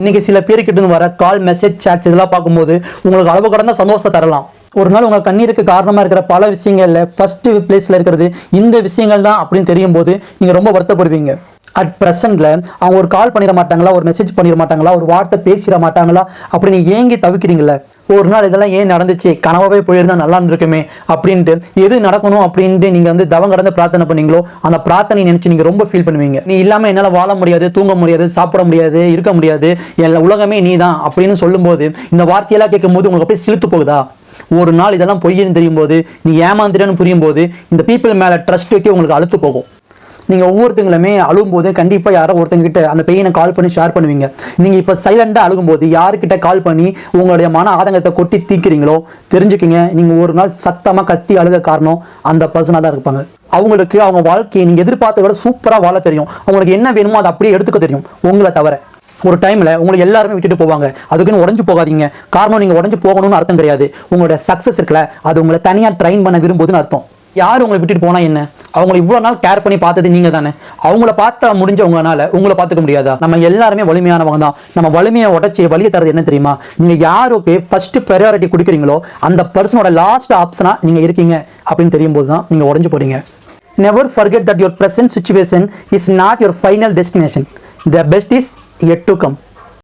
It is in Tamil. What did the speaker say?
இன்னைக்கு சில பேருக்கிட்ட வர கால், மெசேஜ், சாட்ஸ் இதெல்லாம் பார்க்கும்போது உங்களுக்கு அளவு கடந்த சந்தோஷத்தை தரலாம். ஒரு நாள் உங்கள் கண்ணீருக்கு காரணமாக இருக்கிற பல விஷயங்களில் ஃபர்ஸ்ட் பிளேஸில் இருக்கிறது இந்த விஷயங்கள் தான் அப்படின்னு தெரியும் போது நீங்கள் ரொம்ப வருத்தப்படுவீங்க. அட் ப்ரெசென்ட்ல அவங்க ஒரு கால் பண்ணிட மாட்டாங்களா, ஒரு மெசேஜ் பண்ணிட மாட்டாங்களா, ஒரு வார்த்தை பேசிட மாட்டாங்களா அப்படின்னு ஏங்கி தவிக்கிறீங்களே. ஒரு நாள் இதெல்லாம் ஏன் நடந்துச்சு, கனவாவே போயிருந்தா நல்லா இருந்திருக்குமே அப்படின்ட்டு எது நடக்கணும் அப்படின்ட்டு நீங்கள் தவம் கடந்து பிரார்த்தனை பண்ணீங்களோ அந்த பிரார்த்தனை நினைச்சு நீங்கள் ரொம்ப ஃபீல் பண்ணுவீங்க. நீ இல்லாமல் என்னால் வாழ முடியாது, தூங்க முடியாது, சாப்பிட முடியாது, இருக்க முடியாது, எல்லா உலகமே நீ தான் அப்படின்னு சொல்லும்போது இந்த வார்த்தையெல்லாம் கேட்கும் போது உங்களுக்கு அப்படியே சிலுத்து போகுதா? ஒரு நாள் இதெல்லாம் பொய்ன்னு தெரியும் போது, நீ ஏமாந்துட்டேன்னு புரியும் போது இந்த பீப்புள் மேலே ட்ரஸ்ட் வைக்க உங்களுக்கு அழுத்து போகும். நீங்கள் ஒவ்வொருத்தங்களுமே அழுகும்போது கண்டிப்பாக யாரோ ஒருத்தங்கிட்ட அந்த பெயினை கால் பண்ணி ஷேர் பண்ணுவீங்க. நீங்கள் இப்போ சைலண்டாக அழுகும்போது யாருக்கிட்ட கால் பண்ணி உங்களுடைய மன ஆதங்கத்தை கொட்டி தீக்கிறீங்களோ தெரிஞ்சுக்கிங்க, நீங்கள் ஒரு நாள் சத்தமாக கத்தி அழுக காரணம் அந்த பர்சனாக தான் இருப்பாங்க. அவங்களுக்கு அவங்க வாழ்க்கையை நீங்கள் எதிர்பார்த்த விட சூப்பராக வாழ தெரியும். அவங்களுக்கு என்ன வேணுமோ அதை அப்படியே எடுத்துக்க தெரியும் உங்களை தவிர. ஒரு டைமில் உங்களுக்கு எல்லாருமே விட்டுட்டு போவாங்க, அதுக்குன்னு உடஞ்சு போகாதீங்க. காரணம் நீங்கள் உடஞ்சு போகணும்னு அர்த்தம் கிடையாது. உங்களுடைய சக்ஸஸ் இருக்குல்ல, அது உங்களை தனியாக ட்ரெயின் பண்ண விரும்புதுன்னு அர்த்தம். யார் உங்களை விட்டுட்டு போனால் என்ன, அவங்களை இவ்வளோ நாள் கேர் பண்ணி பார்த்தது நீங்கள் தானே. அவங்கள பார்த்த முடிஞ்சவங்கனால உங்களை பார்த்துக்க முடியாதா? நம்ம எல்லாருமே வலிமையானவங்க தான். நம்ம வலிமையை உடச்சி வலியை தரது என்ன தெரியுமா? நீங்கள் யாருக்கு ஃபர்ஸ்ட் ப்ரையாரிட்டி கொடுக்குறீங்களோ அந்த பர்சனோட லாஸ்ட் ஆப்ஷனாக நீங்கள் இருக்கீங்க அப்படின்னு தெரியும் போது தான் நீங்கள் உடஞ்சு போகிறீங்க. Never forget that your present situation is not your final destination. The best is yet to come.